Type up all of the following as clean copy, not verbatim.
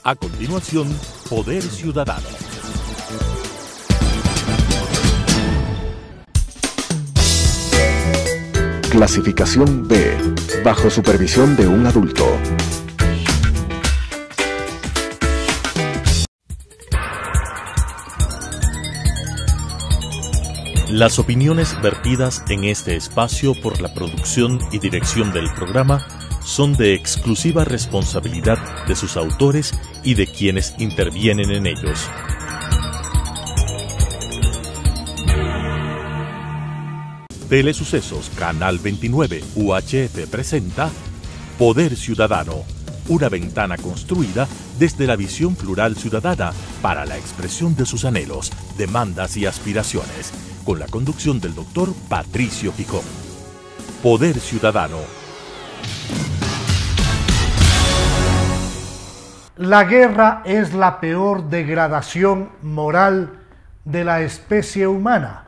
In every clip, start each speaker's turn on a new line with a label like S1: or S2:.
S1: A continuación, Poder Ciudadano.
S2: Clasificación B, bajo supervisión de un adulto.
S1: Las opiniones vertidas en este espacio por la producción y dirección del programa son de exclusiva responsabilidad de sus autores y de quienes intervienen en ellos. Telesucesos Canal 29 UHF presenta Poder Ciudadano, una ventana construida desde la visión plural ciudadana para la expresión de sus anhelos, demandas y aspiraciones, con la conducción del doctor Patricio Gijón. Poder Ciudadano.
S3: La guerra es la peor degradación moral de la especie humana.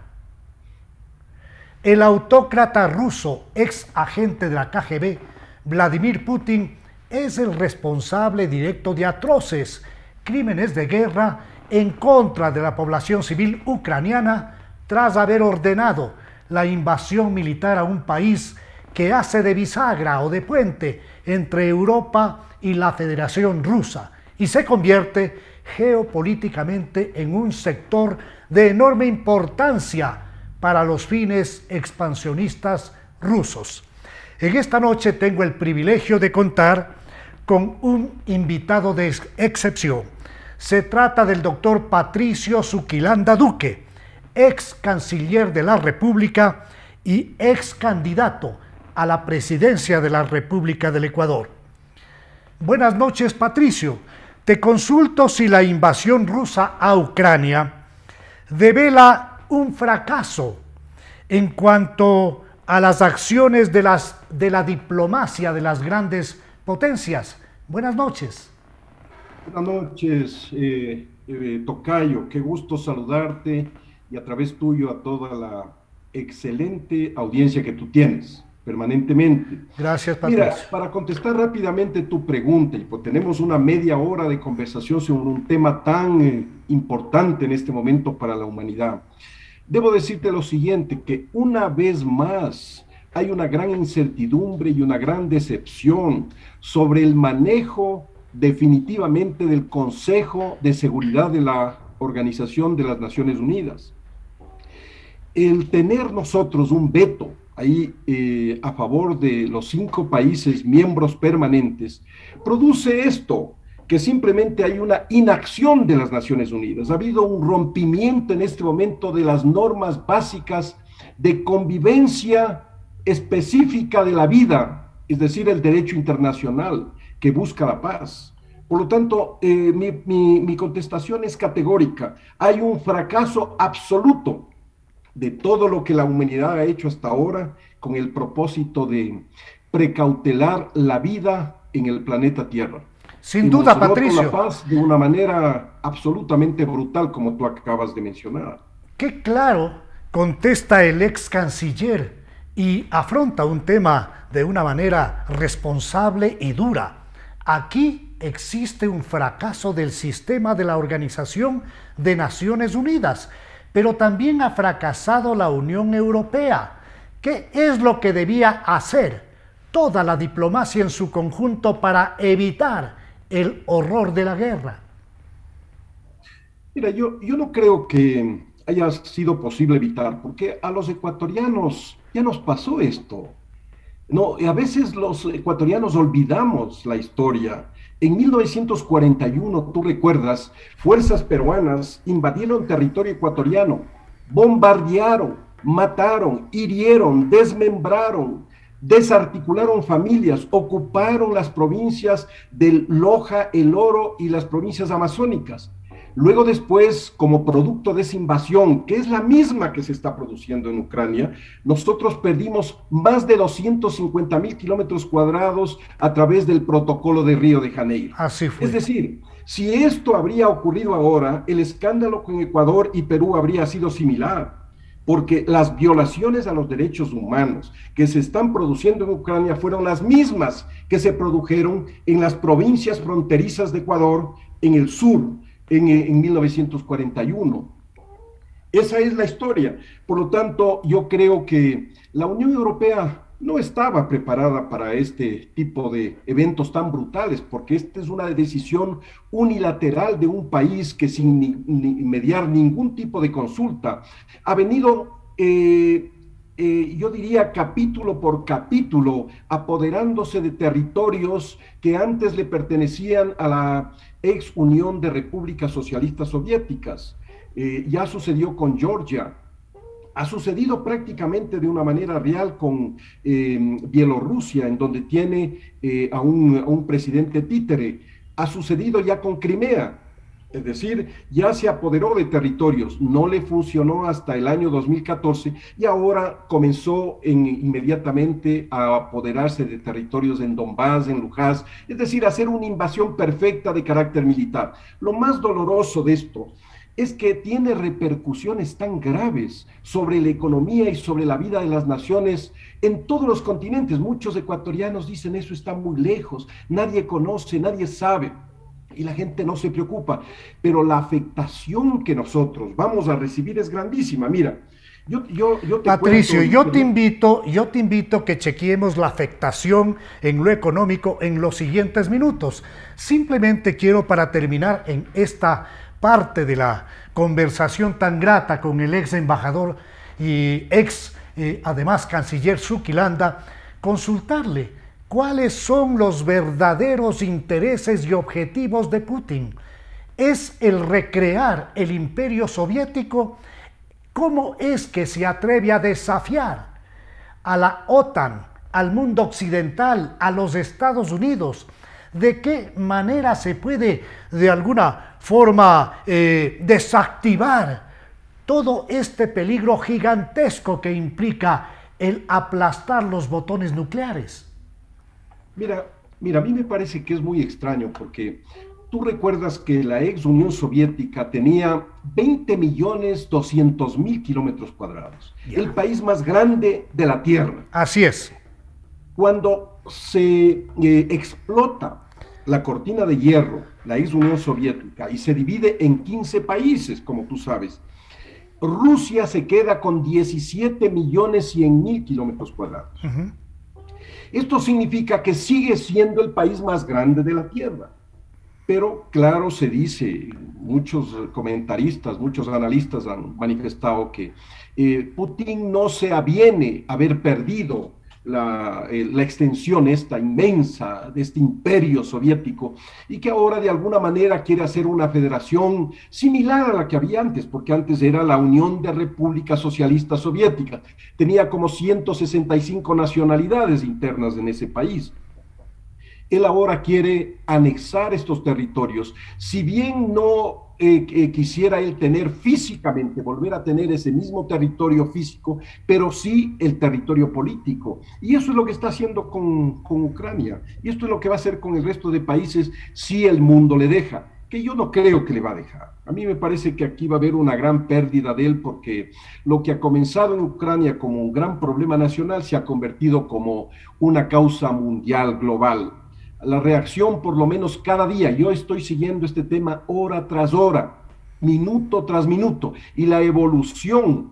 S3: El autócrata ruso, ex agente de la KGB, Vladimir Putin, es el responsable directo de atroces crímenes de guerra en contra de la población civil ucraniana tras haber ordenado la invasión militar a un país que hace de bisagra o de puente entre Europa y la Federación Rusa y se convierte geopolíticamente en un sector de enorme importancia para los fines expansionistas rusos. En esta noche tengo el privilegio de contar con un invitado de excepción. Se trata del doctor Patricio Zuquilanda Duque, ex canciller de la República y ex candidato a la presidencia de la República del Ecuador. Buenas noches, Patricio. Te consulto si la invasión rusa a Ucrania devela un fracaso en cuanto a las acciones de la diplomacia de las grandes potencias. Buenas noches.
S4: Buenas noches, Tocayo. Qué gusto saludarte y a través tuyo a toda la excelente audiencia que tú tienes permanentemente.
S3: Gracias, Patricio.
S4: Mira, para contestar rápidamente tu pregunta, y pues tenemos una media hora de conversación sobre un tema tan importante en este momento para la humanidad, debo decirte lo siguiente, que una vez más hay una gran incertidumbre y una gran decepción sobre el manejo definitivamente del Consejo de Seguridad de la Organización de las Naciones Unidas. El tener nosotros un veto ahí a favor de los 5 países miembros permanentes produce esto, que simplemente hay una inacción de las Naciones Unidas. Ha habido un rompimiento en este momento de las normas básicas de convivencia específica de la vida, es decir, el derecho internacional que busca la paz. Por lo tanto, mi contestación es categórica. Hay un fracaso absoluto de todo lo que la humanidad ha hecho hasta ahora con el propósito de precautelar la vida en el planeta Tierra.
S3: Sin duda, Patricio.
S4: La paz de una manera absolutamente brutal, como tú acabas de mencionar.
S3: Qué claro contesta el ex canciller y afronta un tema de una manera responsable y dura. Aquí existe un fracaso del sistema de la Organización de Naciones Unidas, pero también ha fracasado la Unión Europea. ¿Qué es lo que debía hacer toda la diplomacia en su conjunto para evitar el horror de la guerra?
S4: Mira, yo no creo que haya sido posible evitar, porque a los ecuatorianos ya nos pasó esto. No, a veces los ecuatorianos olvidamos la historia. En 1941, tú recuerdas, fuerzas peruanas invadieron territorio ecuatoriano, bombardearon, mataron, hirieron, desmembraron, desarticularon familias, ocuparon las provincias del Loja, El Oro y las provincias amazónicas. Luego después, como producto de esa invasión, que es la misma que se está produciendo en Ucrania, nosotros perdimos más de 250,000 kilómetros cuadrados a través del protocolo de Río de Janeiro.
S3: Así fue.
S4: Es decir, si esto habría ocurrido ahora, el escándalo con Ecuador y Perú habría sido similar. porque las violaciones a los derechos humanos que se están produciendo en Ucrania fueron las mismas que se produjeron en las provincias fronterizas de Ecuador, en el sur, en 1941. Esa es la historia. Por lo tanto, yo creo que la Unión Europea no estaba preparada para este tipo de eventos tan brutales, porque esta es una decisión unilateral de un país que sin mediar ningún tipo de consulta ha venido, yo diría, capítulo por capítulo, apoderándose de territorios que antes le pertenecían a la ex Unión de Repúblicas Socialistas Soviéticas. Ya sucedió con Georgia. Ha sucedido prácticamente de una manera real con Bielorrusia, en donde tiene a un presidente títere. Ha sucedido ya con Crimea, es decir, ya se apoderó de territorios. No le funcionó hasta el año 2014 y ahora comenzó inmediatamente a apoderarse de territorios en Donbass, en Luhansk, es decir, hacer una invasión perfecta de carácter militar. Lo más doloroso de esto es que tiene repercusiones tan graves sobre la economía y sobre la vida de las naciones en todos los continentes. Muchos ecuatorianos dicen eso está muy lejos, nadie conoce, nadie sabe, y la gente no se preocupa, pero la afectación que nosotros vamos a recibir es grandísima. Mira,
S3: Patricio, yo te invito que chequeemos la afectación en lo económico en los siguientes minutos. Simplemente quiero, para terminar en esta parte de la conversación tan grata con el ex embajador y además canciller Suki Landa, consultarle cuáles son los verdaderos intereses y objetivos de Putin. ¿Es el recrear el imperio soviético? ¿Cómo es que se atreve a desafiar a la OTAN, al mundo occidental, a los Estados Unidos? ¿De qué manera se puede de alguna forma desactivar todo este peligro gigantesco que implica el aplastar los botones nucleares?
S4: Mira, a mí me parece que es muy extraño porque tú recuerdas que la ex Unión Soviética tenía 20.200.000 kilómetros cuadrados, el país más grande de la Tierra.
S3: Así es.
S4: Cuando se explota la cortina de hierro, la ex Unión Soviética, y se divide en 15 países, como tú sabes, Rusia se queda con 17.100.000 kilómetros cuadrados. Esto significa que sigue siendo el país más grande de la Tierra. Pero claro, se dice, muchos comentaristas, muchos analistas han manifestado que Putin no se aviene a haber perdido la extensión esta inmensa de este imperio soviético y que ahora de alguna manera quiere hacer una federación similar a la que había antes, porque antes era la Unión de Repúblicas Socialistas Soviéticas, tenía como 165 nacionalidades internas en ese país. Él ahora quiere anexar estos territorios, si bien no quisiera él tener físicamente, volver a tener ese mismo territorio físico, pero sí el territorio político. Y eso es lo que está haciendo con Ucrania, y esto es lo que va a hacer con el resto de países si el mundo le deja, que yo no creo que le va a dejar. A mí me parece que aquí va a haber una gran pérdida de él, porque lo que ha comenzado en Ucrania como un gran problema nacional se ha convertido como una causa mundial, global. La reacción, por lo menos cada día, yo estoy siguiendo este tema hora tras hora, minuto tras minuto, y la evolución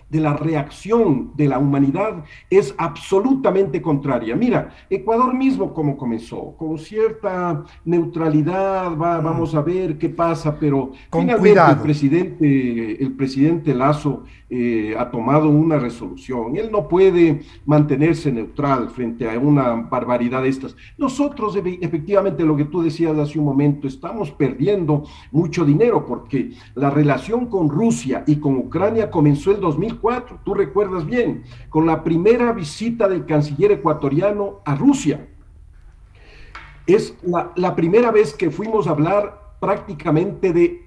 S4: de la reacción de la humanidad es absolutamente contraria. Mira, Ecuador mismo como comenzó, con cierta neutralidad, vamos a ver qué pasa, pero
S3: con
S4: finalmente
S3: cuidado.
S4: El presidente Lasso ha tomado una resolución. Él no puede mantenerse neutral frente a una barbaridad de estas. Nosotros, efectivamente, lo que tú decías hace un momento, estamos perdiendo mucho dinero porque la relación con Rusia y con Ucrania comenzó el 2004, tú recuerdas bien, con la primera visita del canciller ecuatoriano a Rusia. Es la primera vez que fuimos a hablar prácticamente de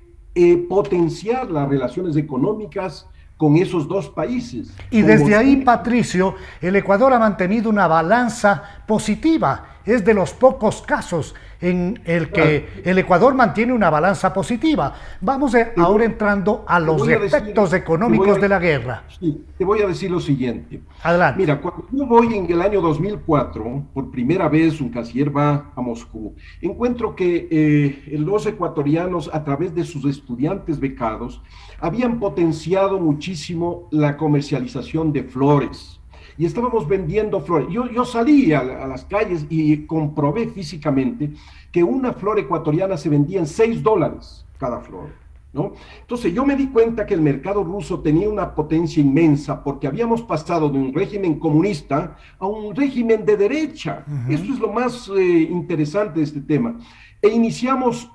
S4: potenciar las relaciones económicas con esos dos países.
S3: Y desde ahí, Patricio, el Ecuador ha mantenido una balanza positiva es de los pocos casos en el que el Ecuador mantiene una balanza positiva. Vamos ahora entrando a los efectos económicos de la guerra.
S4: Sí, te voy a decir lo siguiente.
S3: Adelante.
S4: Mira, cuando yo voy en el año 2004, por primera vez un canciller va a Moscú, encuentro que los ecuatorianos, a través de sus estudiantes becados, habían potenciado muchísimo la comercialización de flores. Y estábamos vendiendo flores. Yo salí a las calles y comprobé físicamente que una flor ecuatoriana se vendía en $6 cada flor, ¿no? Entonces yo me di cuenta que el mercado ruso tenía una potencia inmensa porque habíamos pasado de un régimen comunista a un régimen de derecha. Eso es lo más interesante de este tema. E iniciamos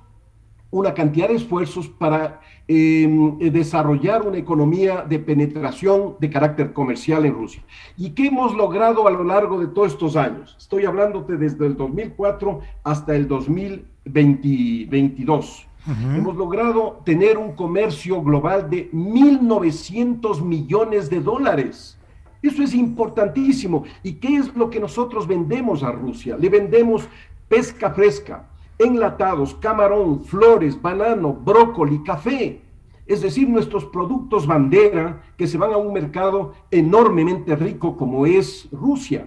S4: una cantidad de esfuerzos para desarrollar una economía de penetración de carácter comercial en Rusia. ¿Y qué hemos logrado a lo largo de todos estos años? Estoy hablándote desde el 2004 hasta el 2022. Hemos logrado tener un comercio global de 1.900 millones de dólares. Eso es importantísimo. ¿Y qué es lo que nosotros vendemos a Rusia? Le vendemos pesca fresca, enlatados, camarón, flores, banano, brócoli, café. Es decir, nuestros productos bandera que se van a un mercado enormemente rico como es Rusia.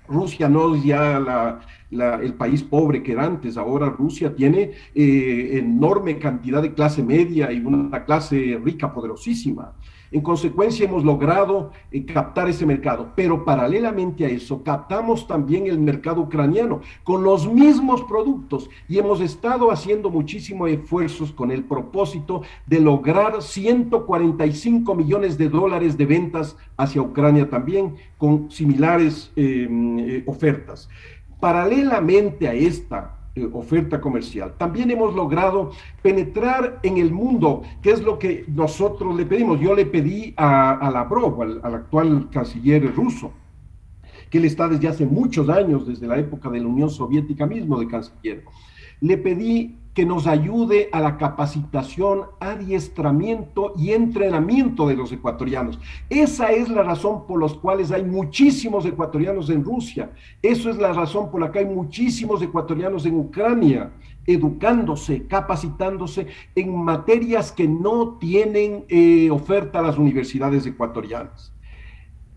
S4: Rusia no es ya el país pobre que era antes. Ahora Rusia tiene enorme cantidad de clase media y una clase rica, poderosísima. En consecuencia, hemos logrado captar ese mercado, pero paralelamente a eso, captamos también el mercado ucraniano con los mismos productos y hemos estado haciendo muchísimos esfuerzos con el propósito de lograr 145 millones de dólares de ventas hacia Ucrania también, con similares ofertas. Paralelamente a esta oferta comercial, también hemos logrado penetrar en el mundo, que es lo que nosotros le pedimos. Yo le pedí a Lavrov, al actual canciller ruso, que él está desde hace muchos años, desde la época de la Unión Soviética mismo de canciller, le pedí que nos ayude a la capacitación, adiestramiento y entrenamiento de los ecuatorianos. Esa es la razón por la cual hay muchísimos ecuatorianos en Rusia. Eso es la razón por la que hay muchísimos ecuatorianos en Ucrania, educándose, capacitándose en materias que no tienen oferta a las universidades ecuatorianas.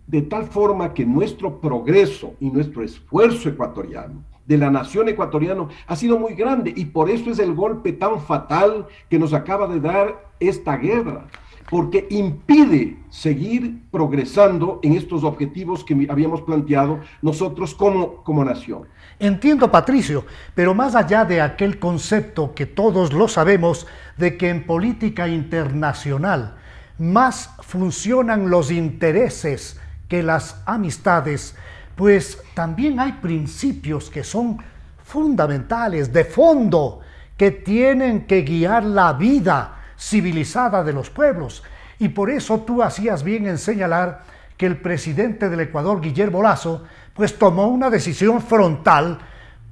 S4: De tal forma que nuestro progreso y nuestro esfuerzo ecuatoriano, de la nación ecuatoriana, ha sido muy grande, y por eso es el golpe tan fatal que nos acaba de dar esta guerra, porque impide seguir progresando en estos objetivos que habíamos planteado nosotros como nación.
S3: Entiendo, Patricio, pero más allá de aquel concepto que todos lo sabemos, de que en política internacional más funcionan los intereses que las amistades, pues también hay principios que son fundamentales, de fondo, que tienen que guiar la vida civilizada de los pueblos. Y por eso tú hacías bien en señalar que el presidente del Ecuador, Guillermo Lasso, pues tomó una decisión frontal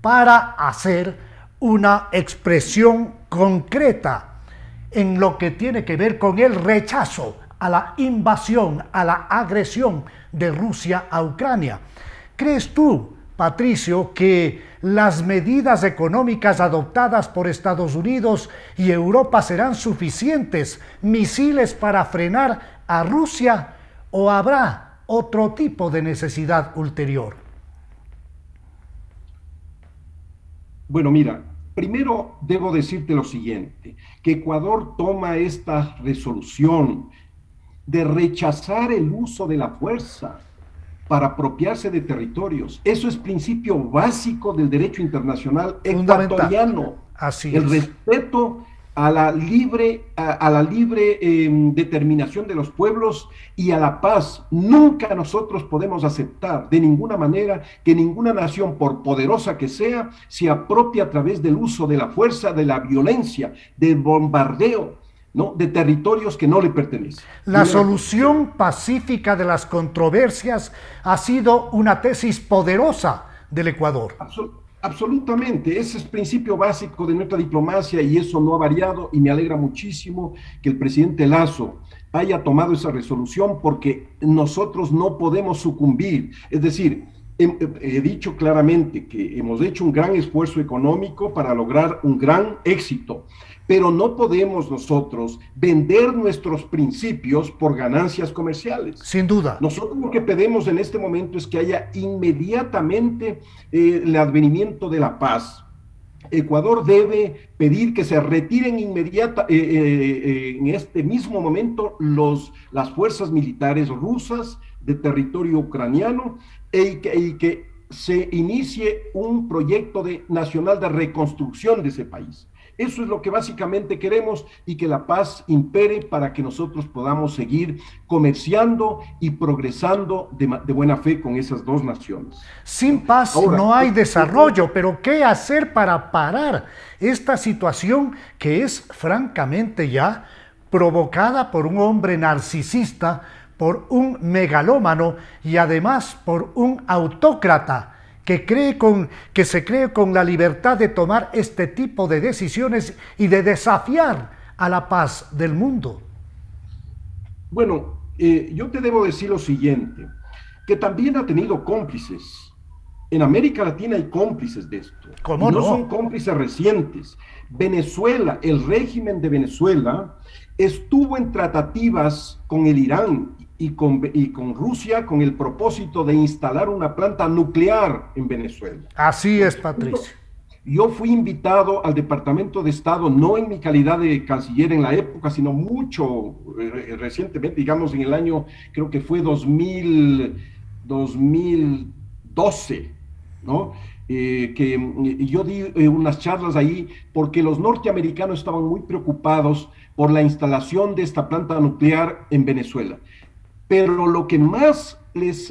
S3: para hacer una expresión concreta en lo que tiene que ver con el rechazo a la invasión, a la agresión de Rusia a Ucrania. ¿Crees tú, Patricio, que las medidas económicas adoptadas por Estados Unidos y Europa serán suficientes misiles para frenar a Rusia, o habrá otro tipo de necesidad ulterior?
S4: Bueno, mira, primero debo decirte lo siguiente, que Ecuador toma esta resolución de rechazar el uso de la fuerza para apropiarse de territorios. Eso es principio básico del derecho internacional ecuatoriano.
S3: Así
S4: el
S3: es.
S4: Respeto a la libre determinación de los pueblos y a la paz. Nunca nosotros podemos aceptar de ninguna manera que ninguna nación, por poderosa que sea, se apropie a través del uso de la fuerza, de la violencia, del bombardeo, ¿no?, de territorios que no le pertenecen.
S3: La solución pacífica de las controversias ha sido una tesis poderosa del Ecuador.
S4: Absolutamente, ese es el principio básico de nuestra diplomacia y eso no ha variado, y me alegra muchísimo que el presidente Lasso haya tomado esa resolución, porque nosotros no podemos sucumbir. Es decir, He dicho claramente que hemos hecho un gran esfuerzo económico para lograr un gran éxito, pero no podemos nosotros vender nuestros principios por ganancias comerciales.
S3: Sin duda.
S4: Nosotros lo que pedimos en este momento es que haya inmediatamente el advenimiento de la paz. Ecuador debe pedir que se retiren en este mismo momento las fuerzas militares rusas de territorio ucraniano y que se inicie un proyecto nacional de reconstrucción de ese país. Eso es lo que básicamente queremos, y que la paz impere para que nosotros podamos seguir comerciando y progresando de buena fe con esas dos naciones.
S3: Sin paz ahora, no hay desarrollo, pero ¿qué hacer para parar esta situación que es francamente ya provocada por un hombre narcisista, por un megalómano y además por un autócrata que se cree con la libertad de tomar este tipo de decisiones y de desafiar a la paz del mundo?
S4: Bueno, yo te debo decir lo siguiente, que también ha tenido cómplices. En América Latina hay cómplices de esto.
S3: ¿Cómo no?
S4: No son cómplices recientes. Venezuela, el régimen de Venezuela, estuvo en tratativas con el Irán y con Rusia con el propósito de instalar una planta nuclear en Venezuela.
S3: Así es, Patricio.
S4: Yo fui invitado al Departamento de Estado, no en mi calidad de canciller en la época, sino mucho recientemente, digamos en el año, creo que fue 2012, ¿no? Que yo di unas charlas ahí porque los norteamericanos estaban muy preocupados por la instalación de esta planta nuclear en Venezuela. Pero lo que más les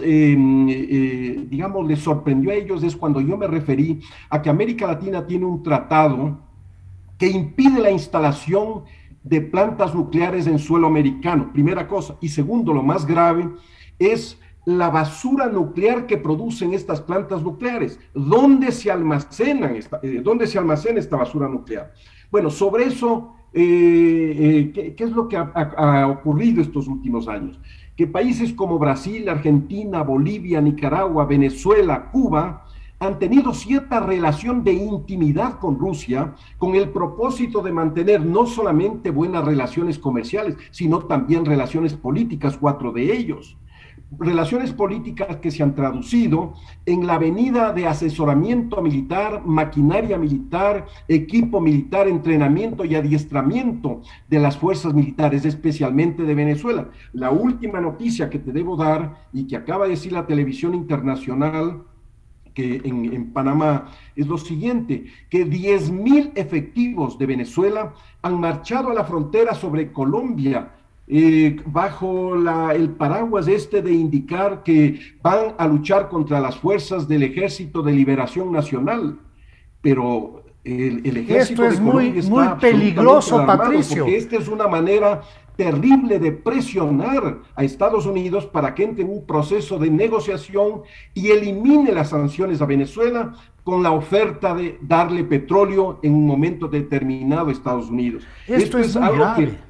S4: sorprendió a ellos es cuando yo me referí a que América Latina tiene un tratado que impide la instalación de plantas nucleares en suelo americano, primera cosa. Y segundo, lo más grave, es la basura nuclear que producen estas plantas nucleares. ¿Dónde se almacena esta basura nuclear? Bueno, sobre eso, ¿qué es lo que ha ocurrido estos últimos años? Que países como Brasil, Argentina, Bolivia, Nicaragua, Venezuela, Cuba, han tenido cierta relación de intimidad con Rusia, con el propósito de mantener no solamente buenas relaciones comerciales, sino también relaciones políticas, 4 de ellos. Relaciones políticas que se han traducido en la venida de asesoramiento militar, maquinaria militar, equipo militar, entrenamiento y adiestramiento de las fuerzas militares, especialmente de Venezuela. La última noticia que te debo dar y que acaba de decir la televisión internacional que en Panamá es lo siguiente, que 10,000 efectivos de Venezuela han marchado a la frontera sobre Colombia, bajo el paraguas de indicar que van a luchar contra las fuerzas del Ejército de Liberación Nacional, pero el Ejército
S3: de Colombia está muy peligroso, Patricio,
S4: porque esta es una manera terrible de presionar a Estados Unidos para que entre en un proceso de negociación y elimine las sanciones a Venezuela con la oferta de darle petróleo en un momento determinado a Estados Unidos.
S3: Esto es algo grave.
S4: Que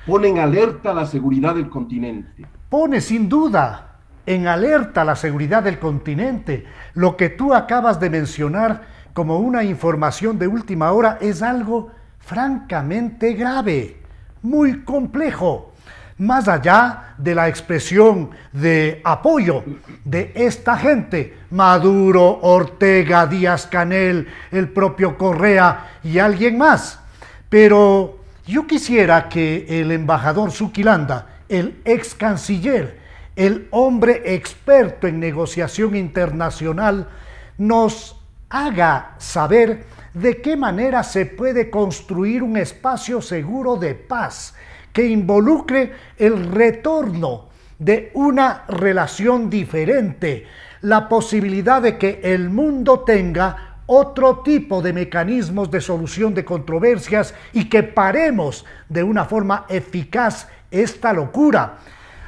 S4: pone en alerta la seguridad del continente.
S3: Pone sin duda en alerta la seguridad del continente. Lo que tú acabas de mencionar como una información de última hora es algo francamente grave, muy complejo. Más allá de la expresión de apoyo de esta gente, Maduro, Ortega, Díaz-Canel, el propio Correa y alguien más. Pero yo quisiera que el embajador Zuki Landa, el ex canciller, el hombre experto en negociación internacional, nos haga saber de qué manera se puede construir un espacio seguro de paz que involucre el retorno de una relación diferente, la posibilidad de que el mundo tenga otro tipo de mecanismos de solución de controversias y que paremos de una forma eficaz esta locura.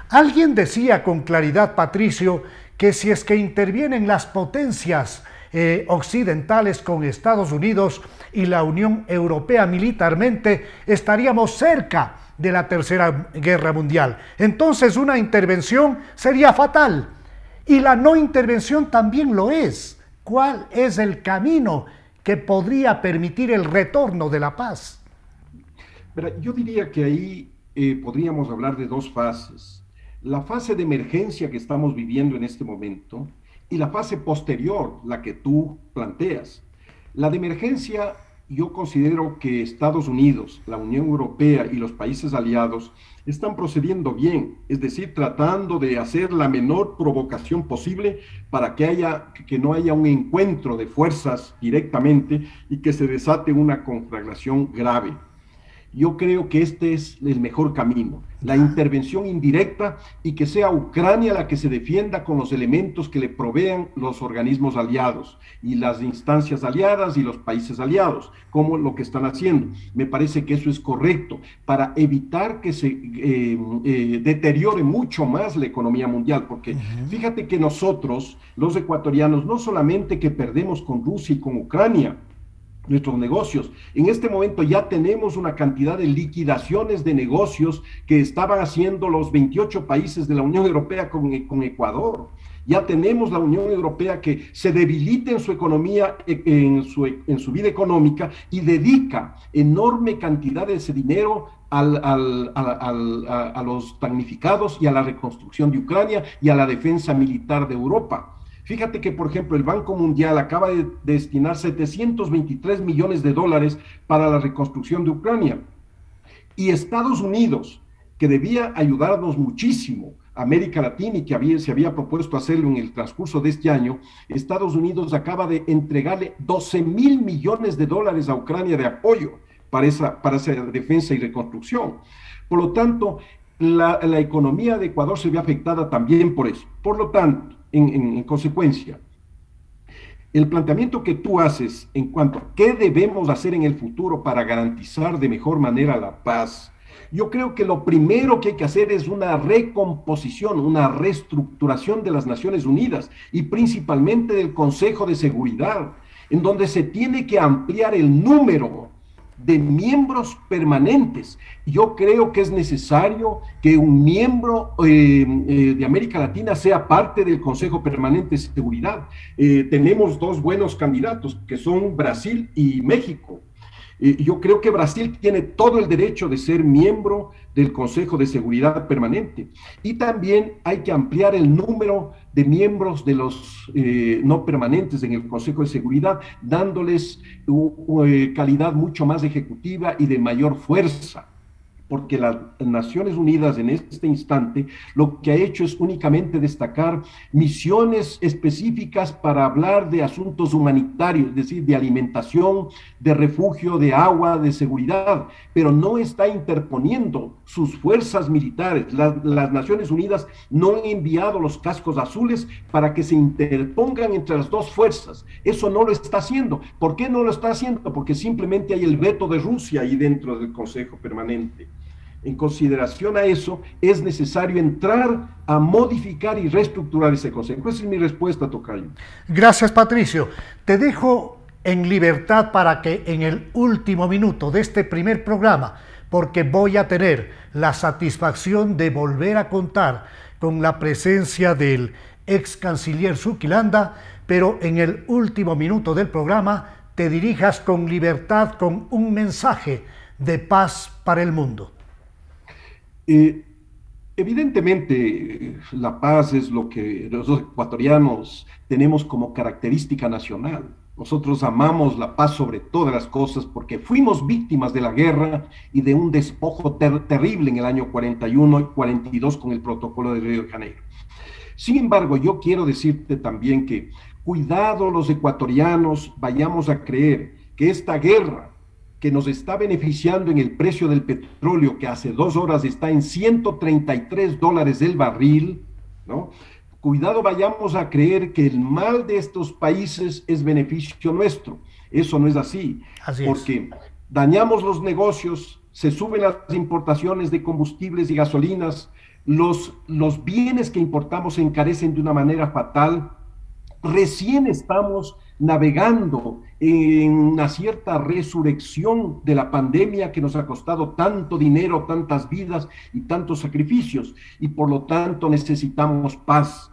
S3: Alguien decía con claridad, Patricio, que si es que intervienen las potencias occidentales con Estados Unidos y la Unión Europea militarmente, estaríamos cerca de la Tercera Guerra Mundial. Entonces una intervención sería fatal. Y la no intervención también lo es. ¿Cuál es el camino que podría permitir el retorno de la paz?
S4: Pero yo diría que ahí podríamos hablar de dos fases. La fase de emergencia que estamos viviendo en este momento y la fase posterior, la que tú planteas. La de emergencia, yo considero que Estados Unidos, la Unión Europea y los países aliados están procediendo bien, es decir, tratando de hacer la menor provocación posible para que no haya un encuentro de fuerzas directamente y que se desate una conflagración grave. Yo creo que este es el mejor camino, la intervención indirecta y que sea Ucrania la que se defienda con los elementos que le provean los organismos aliados y las instancias aliadas y los países aliados, como lo que están haciendo. Me parece que eso es correcto para evitar que se deteriore mucho más la economía mundial, porque fíjate que nosotros, los ecuatorianos, no solamente que perdemos con Rusia y con Ucrania, nuestros negocios. En este momento ya tenemos una cantidad de liquidaciones de negocios que estaban haciendo los 28 países de la Unión Europea con Ecuador. Ya tenemos la Unión Europea que se debilita en su economía, en su vida económica y dedica enorme cantidad de ese dinero a los damnificados y a la reconstrucción de Ucrania y a la defensa militar de Europa. Fíjate que, por ejemplo, el Banco Mundial acaba de destinar 723 millones de dólares para la reconstrucción de Ucrania. Y Estados Unidos, que debía ayudarnos muchísimo, América Latina, y que se había propuesto hacerlo en el transcurso de este año, Estados Unidos acaba de entregarle 12,000 millones de dólares a Ucrania de apoyo para esa defensa y reconstrucción. Por lo tanto, la economía de Ecuador se ve afectada también por eso. Por lo tanto, en consecuencia, el planteamiento que tú haces en cuanto a qué debemos hacer en el futuro para garantizar de mejor manera la paz, yo creo que lo primero que hay que hacer es una recomposición, una reestructuración de las Naciones Unidas y principalmente del Consejo de Seguridad, en donde se tiene que ampliar el número de miembros permanentes. Yo creo que es necesario que un miembro de América Latina sea parte del Consejo Permanente de Seguridad. Tenemos dos buenos candidatos, que son Brasil y México. Yo creo que Brasil tiene todo el derecho de ser miembro del Consejo de Seguridad Permanente. Y también hay que ampliar el número de miembros de los no permanentes en el Consejo de Seguridad, dándoles calidad mucho más ejecutiva y de mayor fuerza. Porque las Naciones Unidas en este instante lo que ha hecho es únicamente destacar misiones específicas para hablar de asuntos humanitarios, es decir, de alimentación, de refugio, de agua, de seguridad, pero no está interponiendo sus fuerzas militares. Las Naciones Unidas no han enviado los cascos azules para que se interpongan entre las dos fuerzas. Eso no lo está haciendo. ¿Por qué no lo está haciendo? Porque simplemente hay el veto de Rusia ahí dentro del Consejo Permanente. En consideración a eso, es necesario entrar a modificar y reestructurar ese consejo. Esa es mi respuesta, tocayo.
S3: Gracias, Patricio. Te dejo en libertad para que en el último minuto de este primer programa, porque voy a tener la satisfacción de volver a contar con la presencia del ex canciller Zuquilanda, pero en el último minuto del programa te dirijas con libertad con un mensaje de paz para el mundo.
S4: Evidentemente, la paz es lo que los ecuatorianos tenemos como característica nacional. Nosotros amamos la paz sobre todas las cosas porque fuimos víctimas de la guerra y de un despojo terrible en el año 41 y 42 con el protocolo de Río de Janeiro. Sin embargo, yo quiero decirte también que cuidado los ecuatorianos vayamos a creer que esta guerra que nos está beneficiando en el precio del petróleo, que hace 2 horas está en $133 el barril, ¿no? Cuidado vayamos a creer que el mal de estos países es beneficio nuestro. Eso no es así. Porque dañamos los negocios, se suben las importaciones de combustibles y gasolinas, los bienes que importamos se encarecen de una manera fatal. Recién estamos navegando en una cierta resurrección de la pandemia que nos ha costado tanto dinero, tantas vidas y tantos sacrificios, y por lo tanto necesitamos paz.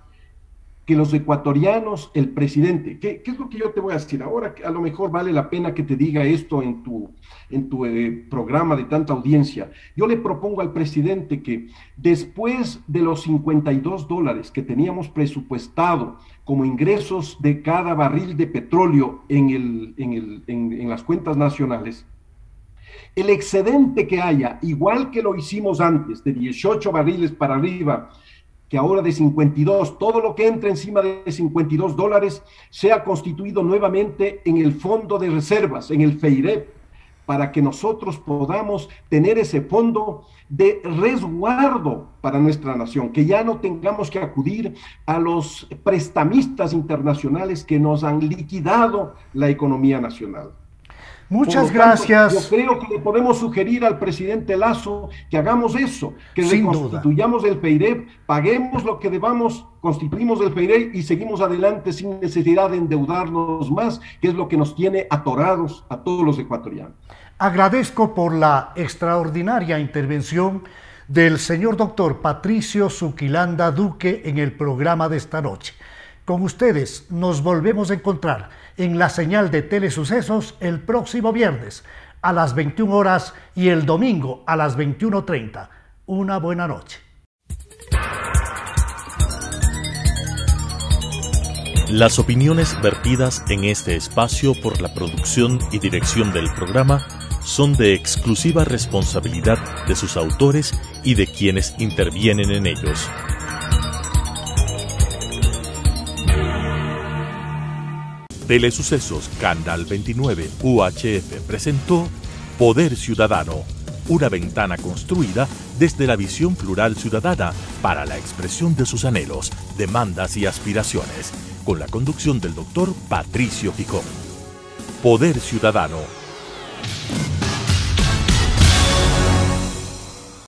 S4: que los ecuatorianos, el presidente, ¿qué es lo que yo te voy a decir? Ahora a lo mejor vale la pena que te diga esto en tu programa de tanta audiencia. Yo le propongo al presidente que después de los $52 que teníamos presupuestado como ingresos de cada barril de petróleo en las cuentas nacionales, el excedente que haya, igual que lo hicimos antes, de 18 barriles para arriba, que ahora de 52, todo lo que entre encima de $52 sea constituido nuevamente en el fondo de reservas, en el FEIREP, para que nosotros podamos tener ese fondo de resguardo para nuestra nación, que ya no tengamos que acudir a los prestamistas internacionales que nos han liquidado la economía nacional.
S3: Muchas gracias.
S4: Yo creo que le podemos sugerir al presidente Lasso que hagamos eso, que reconstituyamos el FEIREP, paguemos lo que debamos, constituimos el FEIREP y seguimos adelante sin necesidad de endeudarnos más, que es lo que nos tiene atorados a todos los ecuatorianos.
S3: Agradezco por la extraordinaria intervención del señor doctor Patricio Zuquilanda Duque en el programa de esta noche. Con ustedes nos volvemos a encontrar en la señal de Telesucesos el próximo viernes a las 21 horas y el domingo a las 21:30. Una buena noche.
S1: Las opiniones vertidas en este espacio por la producción y dirección del programa son de exclusiva responsabilidad de sus autores y de quienes intervienen en ellos. Telesucesos Canal 29 UHF presentó Poder Ciudadano, una ventana construida desde la visión plural ciudadana para la expresión de sus anhelos, demandas y aspiraciones, con la conducción del doctor Patricio Picón. Poder Ciudadano.